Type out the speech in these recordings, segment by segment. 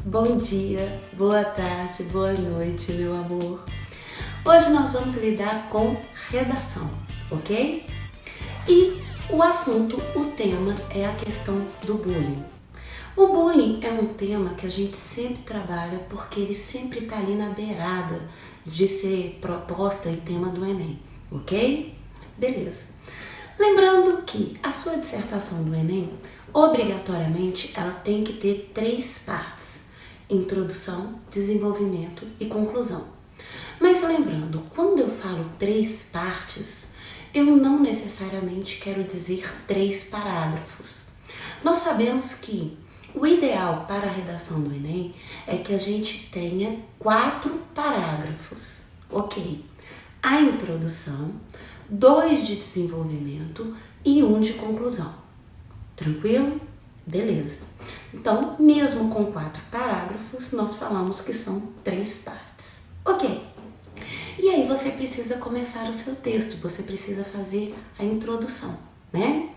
Bom dia, boa tarde, boa noite, meu amor. Hoje nós vamos lidar com redação, ok? E o assunto, o tema é a questão do bullying. O bullying é um tema que a gente sempre trabalha porque ele sempre está ali na beirada de ser proposta e tema do Enem, ok? Beleza. Lembrando que a sua dissertação do Enem, obrigatoriamente, ela tem que ter 3 partes: introdução, desenvolvimento e conclusão. Mas lembrando, quando eu falo 3 partes, eu não necessariamente quero dizer 3 parágrafos. Nós sabemos que o ideal para a redação do Enem é que a gente tenha 4 parágrafos, ok? A introdução, 2 de desenvolvimento e 1 de conclusão. Tranquilo? Beleza. Então, mesmo com 4 parágrafos, nós falamos que são 3 partes. Ok. E aí você precisa começar o seu texto, você precisa fazer a introdução, né?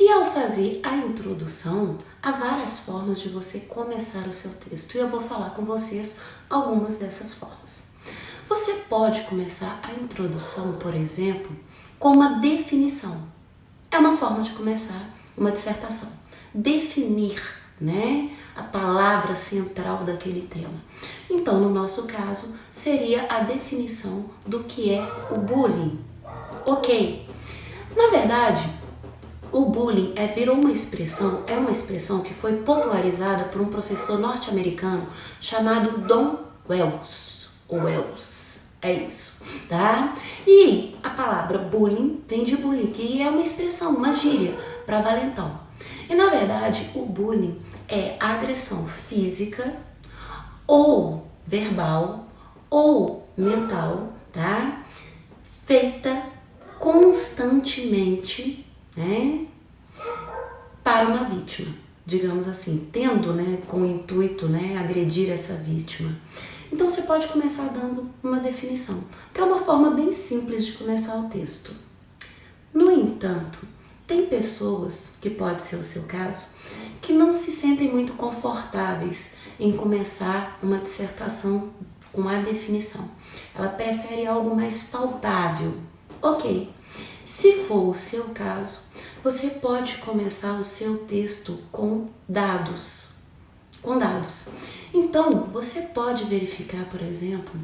E ao fazer a introdução, há várias formas de você começar o seu texto. E eu vou falar com vocês algumas dessas formas. Você pode começar a introdução, por exemplo, com uma definição. É uma forma de começar uma dissertação. Definir, né, a palavra central daquele tema. Então, no nosso caso, seria a definição do que é o bullying. Ok. Na verdade, o bullying virou uma expressão, é uma expressão que foi popularizada por um professor norte-americano chamado Don Wells. É isso, tá? E a palavra bullying vem de bullying, que é uma expressão, uma gíria para valentão. E na verdade, o bullying é agressão física ou verbal ou mental, tá? Feita constantemente, né, para uma vítima, digamos assim, tendo, né, com o intuito, né, agredir essa vítima. Então você pode começar dando uma definição, que é uma forma bem simples de começar o texto. No entanto, tem pessoas, que pode ser o seu caso, que não se sentem muito confortáveis em começar uma dissertação com a definição. Ela prefere algo mais palpável. Ok, se for o seu caso, você pode começar o seu texto com dados. Então, você pode verificar, por exemplo,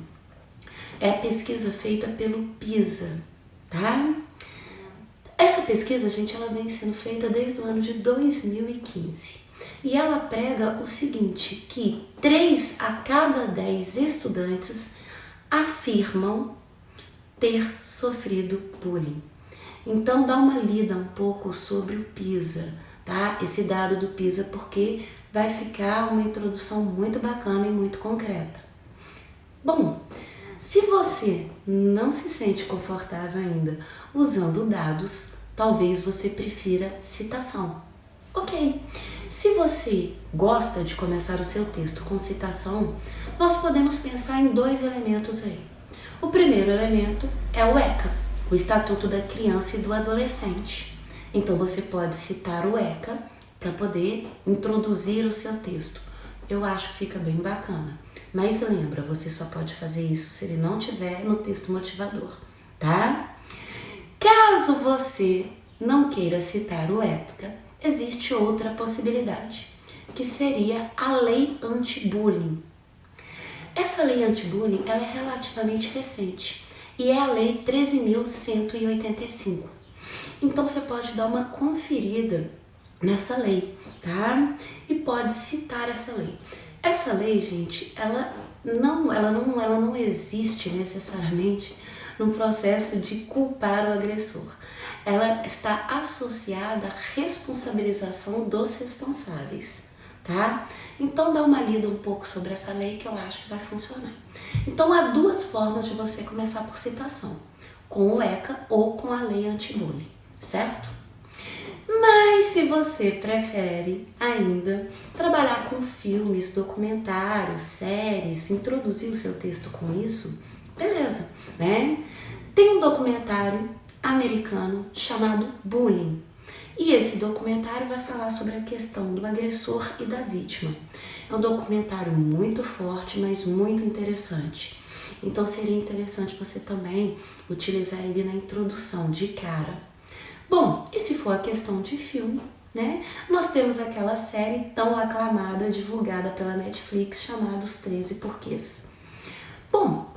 a pesquisa feita pelo PISA, tá? Essa pesquisa, gente, ela vem sendo feita desde o ano de 2015 e ela prega o seguinte, que 3 a cada 10 estudantes afirmam ter sofrido bullying. Então, dá uma lida um pouco sobre o PISA, tá? Esse dado do PISA, porque vai ficar uma introdução muito bacana e muito concreta. Bom, se você não se sente confortável ainda usando dados, talvez você prefira citação. Ok, se você gosta de começar o seu texto com citação, nós podemos pensar em 2 elementos aí. O primeiro elemento é o ECA, o Estatuto da Criança e do Adolescente. Então você pode citar o ECA para poder introduzir o seu texto. Eu acho que fica bem bacana. Mas lembra, você só pode fazer isso se ele não tiver no texto motivador, tá? Caso você não queira citar o ECA, existe outra possibilidade, que seria a Lei Anti-Bullying. Essa Lei Anti-Bullying ela é relativamente recente e é a Lei 13.185. Então você pode dar uma conferida nessa lei, tá? E pode citar essa lei. Essa lei, gente, ela não existe necessariamente no processo de culpar o agressor. Ela está associada à responsabilização dos responsáveis, tá? Então dá uma lida um pouco sobre essa lei que eu acho que vai funcionar. Então há 2 formas de você começar por citação, com o ECA ou com a lei anti-bullying, certo? Mas se você prefere ainda trabalhar com filmes, documentários, séries, introduzir o seu texto com isso, beleza, né? Tem um documentário americano chamado Bullying. E esse documentário vai falar sobre a questão do agressor e da vítima. É um documentário muito forte, mas muito interessante. Então seria interessante você também utilizar ele na introdução, de cara. Bom, e se for a questão de filme, né? Nós temos aquela série tão aclamada, divulgada pela Netflix, chamada Os 13 Porquês. Bom,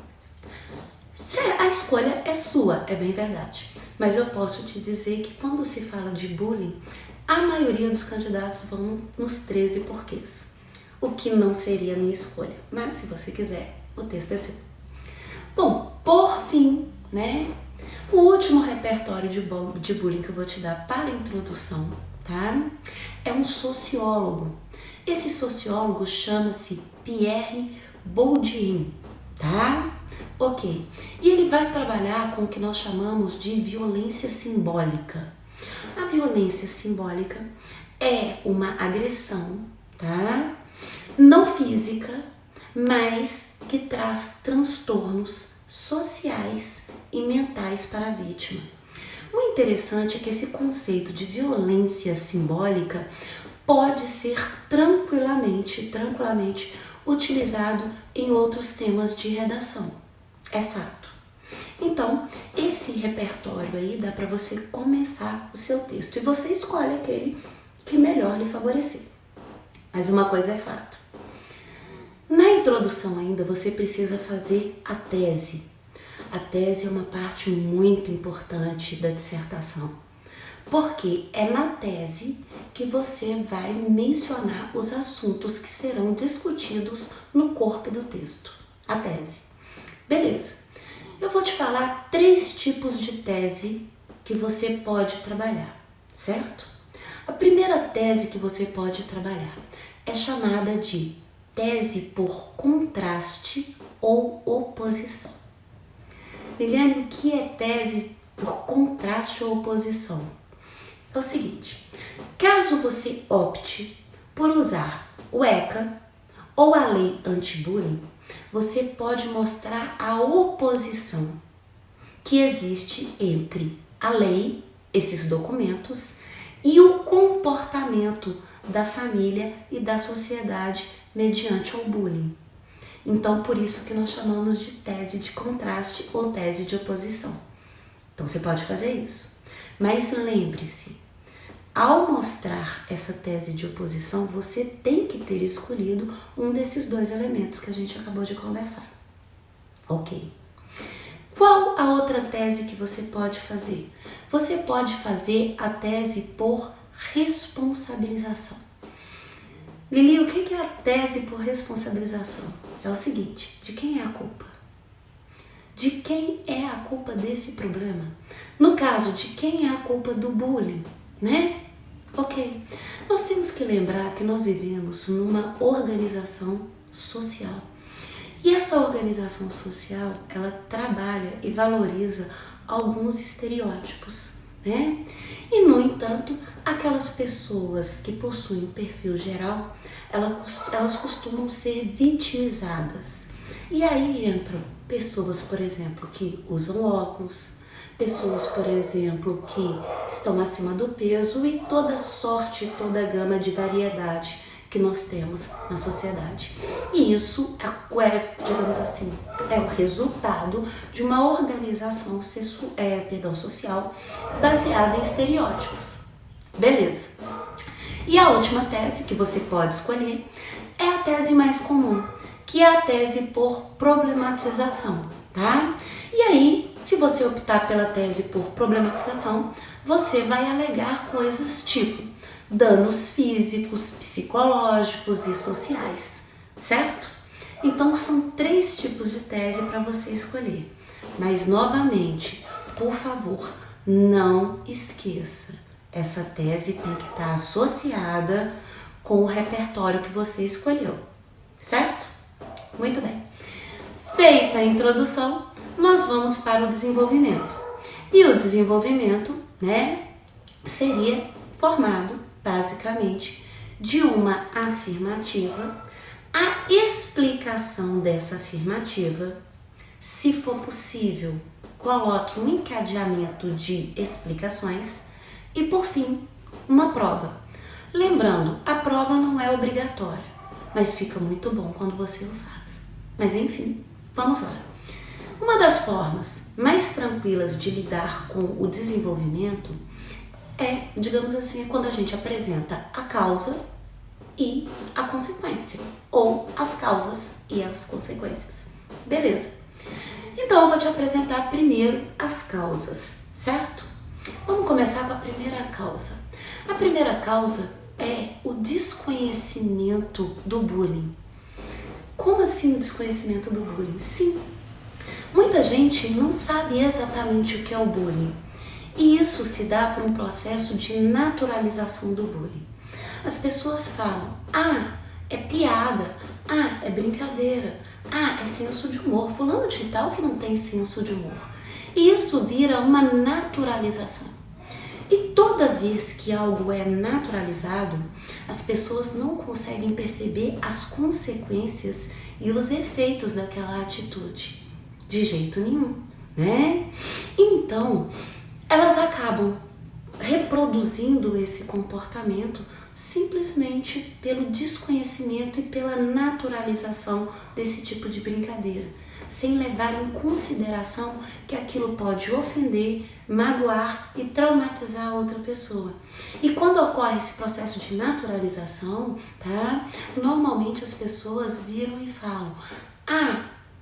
a escolha é sua, é bem verdade. Mas eu posso te dizer que quando se fala de bullying, a maioria dos candidatos vão nos 13 porquês. O que não seria a minha escolha. Mas se você quiser, o texto é seu. Bom, por fim, né? O último repertório de bullying que eu vou te dar para a introdução, tá? É um sociólogo. Esse sociólogo chama-se Pierre Bourdieu, tá? Ok. E ele vai trabalhar com o que nós chamamos de violência simbólica. A violência simbólica é uma agressão, tá? Não física, mas que traz transtornos sociais e mentais para a vítima. O interessante é que esse conceito de violência simbólica pode ser tranquilamente utilizado em outros temas de redação. É fato. Então, esse repertório aí dá para você começar o seu texto e você escolhe aquele que melhor lhe favorecer. Mas uma coisa é fato. Na introdução ainda você precisa fazer a tese. A tese é uma parte muito importante da dissertação, porque é na tese que você vai mencionar os assuntos que serão discutidos no corpo do texto. A tese. Beleza. Eu vou te falar 3 tipos de tese que você pode trabalhar, certo? A primeira tese que você pode trabalhar é chamada de tese por contraste ou oposição. Liliane, o que é tese por contraste ou oposição? É o seguinte, caso você opte por usar o ECA ou a lei anti-bullying, você pode mostrar a oposição que existe entre a lei, esses documentos, e o comportamento da família e da sociedade mediante o bullying. Então, por isso que nós chamamos de tese de contraste ou tese de oposição. Então, você pode fazer isso. Mas lembre-se, ao mostrar essa tese de oposição, você tem que ter escolhido um desses 2 elementos que a gente acabou de conversar. Ok. Qual a outra tese que você pode fazer? Você pode fazer a tese por responsabilização. Lili, o que é a tese por responsabilização? É o seguinte, de quem é a culpa? De quem é a culpa desse problema? No caso, de quem é a culpa do bullying, né? Ok. Nós temos que lembrar que nós vivemos numa organização social. E essa organização social, ela trabalha e valoriza alguns estereótipos, né? E, no entanto, aquelas pessoas que possuem o perfil geral, elas costumam ser vitimizadas. E aí entram pessoas, por exemplo, que usam óculos, pessoas, por exemplo, que estão acima do peso e toda sorte, toda a gama de variedade que nós temos na sociedade. E isso digamos assim, é o resultado de uma organização social baseada em estereótipos. Beleza. E a última tese que você pode escolher é a tese mais comum, que é a tese por problematização, tá? E aí, se você optar pela tese por problematização, você vai alegar coisas tipo danos físicos, psicológicos e sociais, certo? Então, são 3 tipos de tese para você escolher. Mas, novamente, por favor, não esqueça, essa tese tem que estar associada com o repertório que você escolheu, certo? Muito bem. Feita a introdução, nós vamos para o desenvolvimento. E o desenvolvimento, né, seria formado basicamente de uma afirmativa, a explicação dessa afirmativa, se for possível, coloque um encadeamento de explicações E por fim, uma prova. Lembrando, a prova não é obrigatória, mas fica muito bom quando você o faz. Mas enfim, vamos lá. Uma das formas mais tranquilas de lidar com o desenvolvimento é, digamos assim, quando a gente apresenta a causa e a consequência, ou as causas e as consequências. Beleza. Então eu vou te apresentar primeiro as causas, certo? Vamos começar com a primeira causa. A primeira causa é o desconhecimento do bullying. Como assim o desconhecimento do bullying? Sim, muita gente não sabe exatamente o que é o bullying. E isso se dá por um processo de naturalização do bullying. As pessoas falam, é piada, é brincadeira, é senso de humor, fulano de tal que não tem senso de humor. E isso vira uma naturalização. E toda vez que algo é naturalizado, as pessoas não conseguem perceber as consequências e os efeitos daquela atitude. De jeito nenhum, né? Então, elas acabam reproduzindo esse comportamento simplesmente pelo desconhecimento e pela naturalização desse tipo de brincadeira, sem levar em consideração que aquilo pode ofender, magoar e traumatizar a outra pessoa. E quando ocorre esse processo de naturalização, tá? Normalmente as pessoas viram e falam,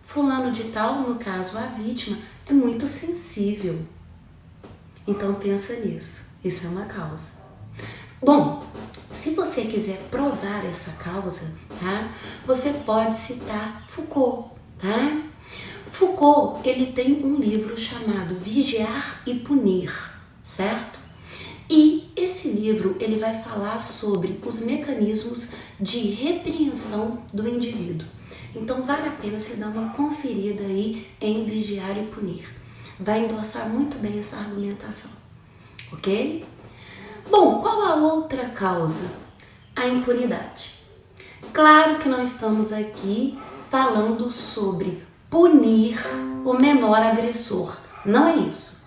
fulano de tal, no caso a vítima, é muito sensível. Então pensa nisso, isso é uma causa. Bom, se você quiser provar essa causa, tá? Você pode citar Foucault, tá? Foucault, ele tem um livro chamado Vigiar e Punir, certo? E esse livro, ele vai falar sobre os mecanismos de repreensão do indivíduo. Então vale a pena você dar uma conferida aí em Vigiar e Punir. Vai endossar muito bem essa argumentação, ok? Bom, qual a outra causa? A impunidade. Claro que não estamos aqui falando sobre punir o menor agressor, não é isso.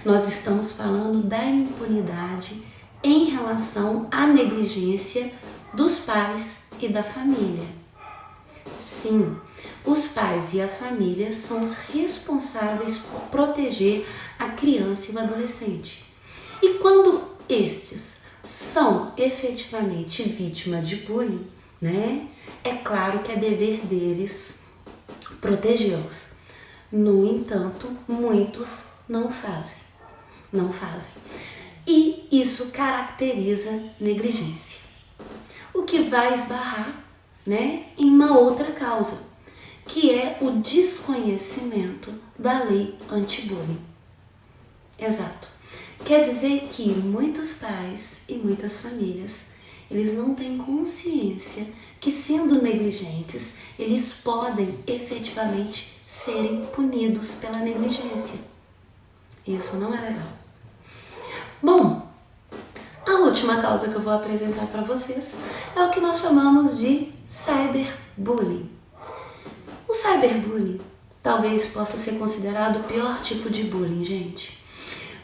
Nós estamos falando da impunidade em relação à negligência dos pais e da família. Sim, os pais e a família são os responsáveis por proteger a criança e o adolescente. E quando estes são efetivamente vítimas de bullying, né? É claro que é dever deles protegê-los. No entanto, muitos não fazem. E isso caracteriza negligência. O que vai esbarrar, né, em uma outra causa, que é o desconhecimento da lei anti-bullying. Exato. Quer dizer que muitos pais e muitas famílias, eles não têm consciência que, sendo negligentes, eles podem efetivamente serem punidos pela negligência. Isso não é legal. Bom, a última causa que eu vou apresentar para vocês é o que nós chamamos de cyberbullying. O cyberbullying talvez possa ser considerado o pior tipo de bullying, gente.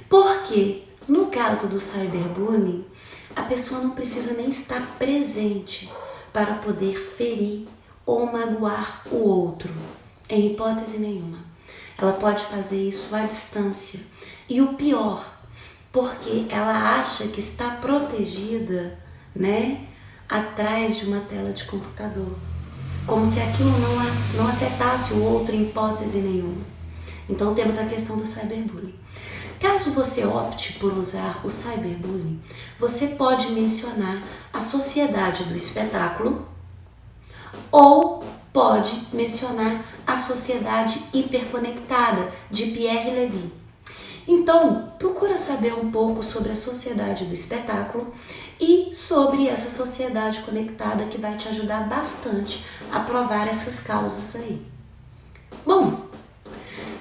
Porque, no caso do cyberbullying, a pessoa não precisa nem estar presente para poder ferir ou magoar o outro, em hipótese nenhuma. Ela pode fazer isso à distância. E o pior, porque ela acha que está protegida, né, atrás de uma tela de computador. Como se aquilo não afetasse o outro em hipótese nenhuma. Então temos a questão do cyberbullying. Caso você opte por usar o cyberbullying, você pode mencionar a Sociedade do Espetáculo ou pode mencionar a Sociedade Hiperconectada, de Pierre Levy. Então, procura saber um pouco sobre a Sociedade do Espetáculo e sobre essa sociedade conectada que vai te ajudar bastante a provar essas causas aí. Bom,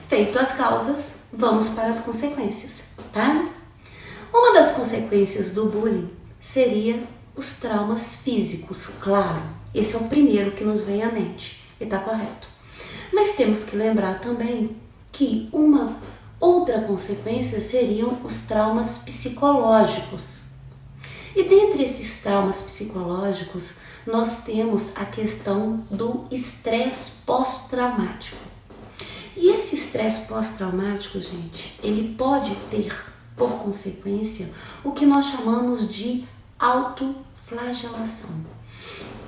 feito as causas, vamos para as consequências, tá? Uma das consequências do bullying seria os traumas físicos, claro. Esse é o primeiro que nos vem à mente, e tá correto. Mas temos que lembrar também que uma Outra consequência seriam os traumas psicológicos. E dentre esses traumas psicológicos, nós temos a questão do estresse pós-traumático. E esse estresse pós-traumático, gente, ele pode ter, por consequência, o que nós chamamos de autoflagelação,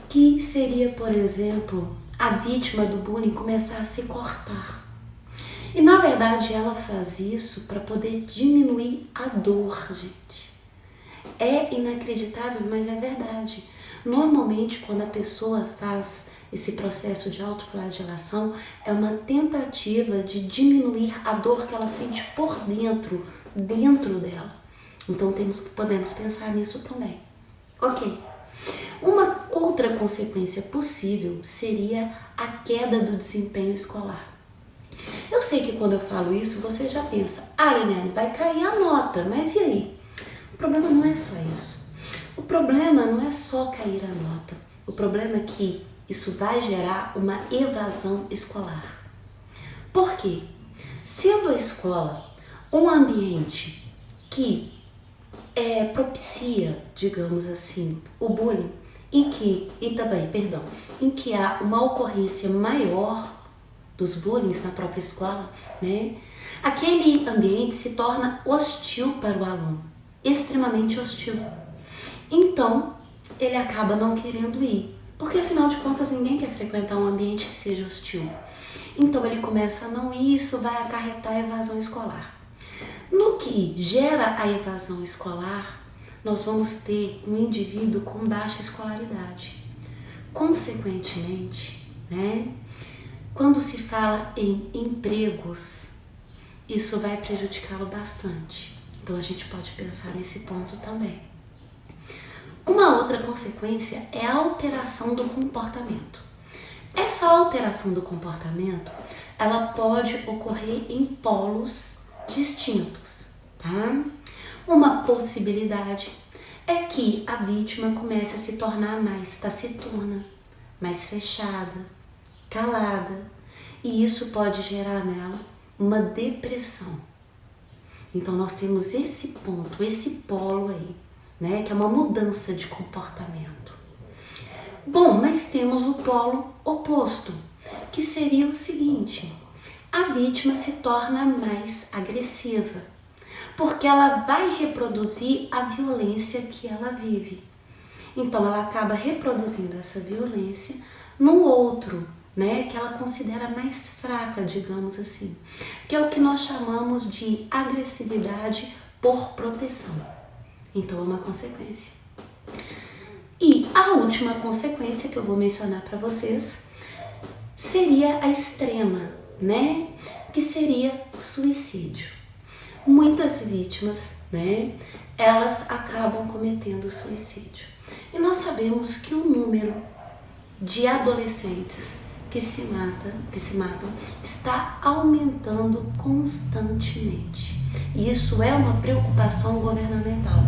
que seria, por exemplo, a vítima do bullying começar a se cortar. E na verdade ela faz isso para poder diminuir a dor, gente. É inacreditável, mas é verdade. Normalmente quando a pessoa faz esse processo de autoflagelação, é uma tentativa de diminuir a dor que ela sente por dentro dela. Então podemos pensar nisso também. Ok. Uma outra consequência possível seria a queda do desempenho escolar. Eu sei que quando eu falo isso, você já pensa, Liliane, vai cair a nota, mas e aí? O problema não é só isso. O problema não é só cair a nota. O problema é que isso vai gerar uma evasão escolar. Por quê? Sendo a escola um ambiente que propicia, digamos assim, o bullying, em que há uma ocorrência maior dos bullying na própria escola, né? Aquele ambiente se torna hostil para o aluno, extremamente hostil. Então, ele acaba não querendo ir, porque afinal de contas ninguém quer frequentar um ambiente que seja hostil. Então ele começa a não ir, isso vai acarretar a evasão escolar. No que gera a evasão escolar, nós vamos ter um indivíduo com baixa escolaridade. Consequentemente, né, quando se fala em empregos, isso vai prejudicá-lo bastante. Então a gente pode pensar nesse ponto também. Uma outra consequência é a alteração do comportamento. Essa alteração do comportamento, ela pode ocorrer em polos distintos, tá? Uma possibilidade é que a vítima comece a se tornar mais taciturna, mais fechada, calada, e isso pode gerar nela uma depressão. Então nós temos esse ponto, esse polo aí, né, que é uma mudança de comportamento. Bom, mas temos o polo oposto, que seria o seguinte: a vítima se torna mais agressiva, porque ela vai reproduzir a violência que ela vive. Então ela acaba reproduzindo essa violência no outro, né, que ela considera mais fraca, digamos assim, que é o que nós chamamos de agressividade por proteção. Então é uma consequência. E a última consequência que eu vou mencionar para vocês seria a extrema, né, que seria o suicídio. Muitas vítimas, né, elas acabam cometendo suicídio. E nós sabemos que o número de adolescentes que se matam está aumentando constantemente. E isso é uma preocupação governamental.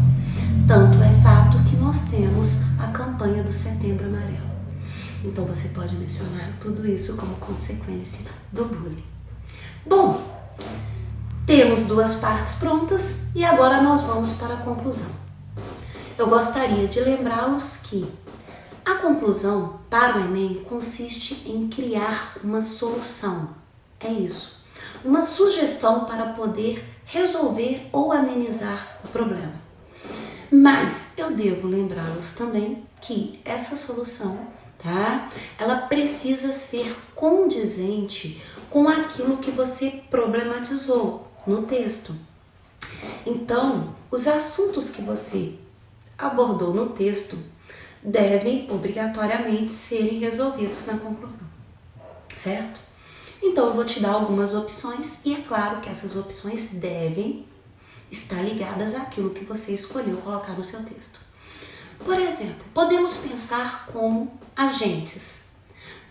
Tanto é fato que nós temos a campanha do Setembro Amarelo. Então você pode mencionar tudo isso como consequência do bullying. Bom, temos duas partes prontas e agora nós vamos para a conclusão. Eu gostaria de lembrá-los que a conclusão para o Enem consiste em criar uma solução. É isso. Uma sugestão para poder resolver ou amenizar o problema. Mas eu devo lembrá-los também que essa solução, tá? Ela precisa ser condizente com aquilo que você problematizou no texto. Então, os assuntos que você abordou no texto devem obrigatoriamente serem resolvidos na conclusão, certo? Então eu vou te dar algumas opções e é claro que essas opções devem estar ligadas àquilo que você escolheu colocar no seu texto. Por exemplo, podemos pensar como agentes: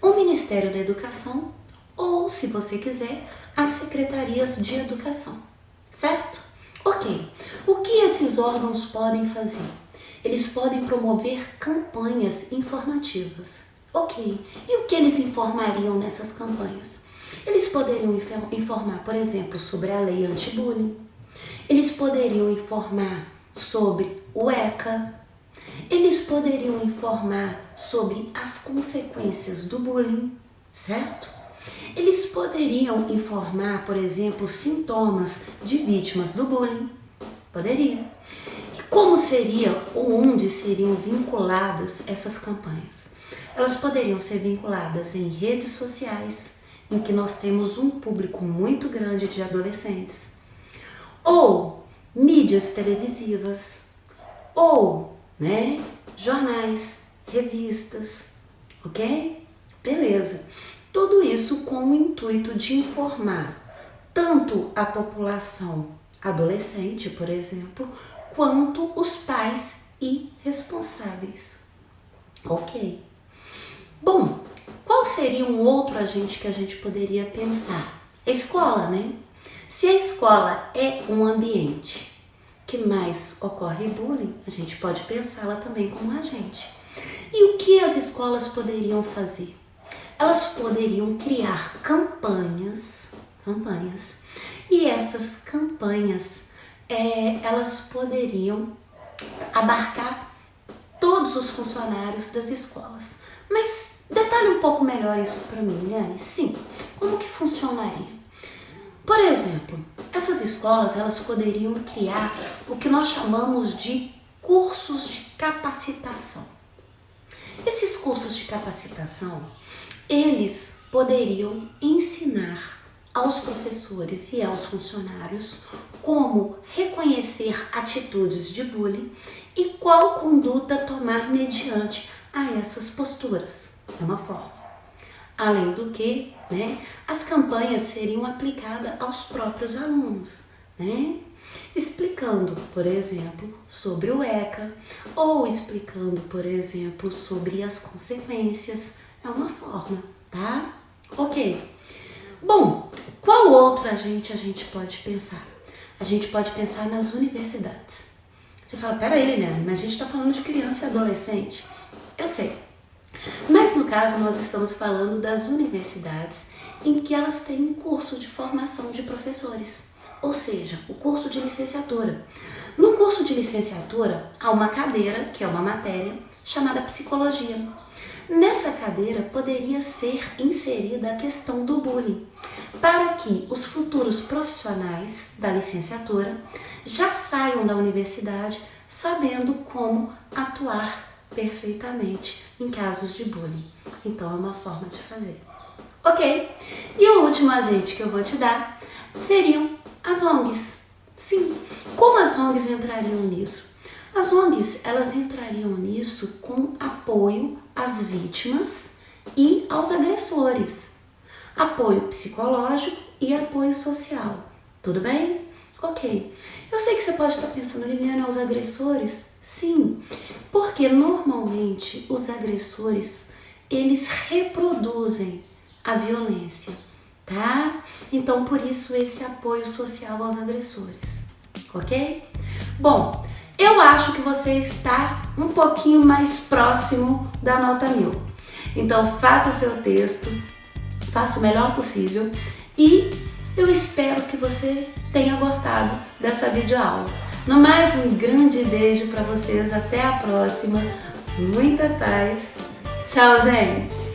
o Ministério da Educação ou, se você quiser, as secretarias de educação, certo? Ok. O que esses órgãos podem fazer? Eles podem promover campanhas informativas. Ok. E o que eles informariam nessas campanhas? Eles poderiam informar, por exemplo, sobre a lei anti-bullying. Eles poderiam informar sobre o ECA. Eles poderiam informar sobre as consequências do bullying, certo? Eles poderiam informar, por exemplo, sintomas de vítimas do bullying. Poderiam. E como seria ou onde seriam vinculadas essas campanhas? Elas poderiam ser vinculadas em redes sociais, em que nós temos um público muito grande de adolescentes, ou mídias televisivas, ou, jornais, revistas, ok? Beleza. Tudo isso com o intuito de informar tanto a população adolescente, por exemplo, quanto os pais e responsáveis. Ok. Bom, qual seria um outro agente que a gente poderia pensar? A escola, né? Se a escola é um ambiente que mais ocorre bullying, a gente pode pensá-la também como agente. E o que as escolas poderiam fazer? Elas poderiam criar campanhas, e essas campanhas, elas poderiam abarcar todos os funcionários das escolas. Mas detalhe um pouco melhor isso para mim, Liliane. Sim, como que funcionaria? Por exemplo, essas escolas, elas poderiam criar o que nós chamamos de cursos de capacitação. Esses cursos de capacitação, eles poderiam ensinar aos professores e aos funcionários como reconhecer atitudes de bullying e qual conduta tomar mediante a essas posturas. É uma forma. Além do que, as campanhas seriam aplicadas aos próprios alunos, explicando, por exemplo, sobre o ECA ou explicando, por exemplo, sobre as consequências. É uma forma, tá? Ok. Bom, qual outro agente a gente pode pensar? A gente pode pensar nas universidades. Você fala, peraí, Liliane, mas a gente está falando de criança e adolescente. Eu sei. Mas no caso nós estamos falando das universidades em que elas têm um curso de formação de professores, ou seja, o curso de licenciatura. No curso de licenciatura há uma cadeira, que é uma matéria, chamada psicologia. Nessa cadeira poderia ser inserida a questão do bullying, para que os futuros profissionais da licenciatura já saiam da universidade sabendo como atuar perfeitamente em casos de bullying. Então é uma forma de fazer. Ok? E o último agente que eu vou te dar seriam as ONGs. Sim, como as ONGs entrariam nisso? As ONGs, elas entrariam nisso com apoio às vítimas e aos agressores. Apoio psicológico e apoio social. Tudo bem? Ok. Eu sei que você pode estar pensando, Liliane, aos agressores? Sim, porque normalmente os agressores, eles reproduzem a violência, tá? Então, por isso, esse apoio social aos agressores, ok? Bom, eu acho que você está um pouquinho mais próximo da nota 1000. Então, faça seu texto, faça o melhor possível e eu espero que você tenha gostado dessa videoaula. No mais, um grande beijo para vocês, até a próxima, muita paz, tchau gente!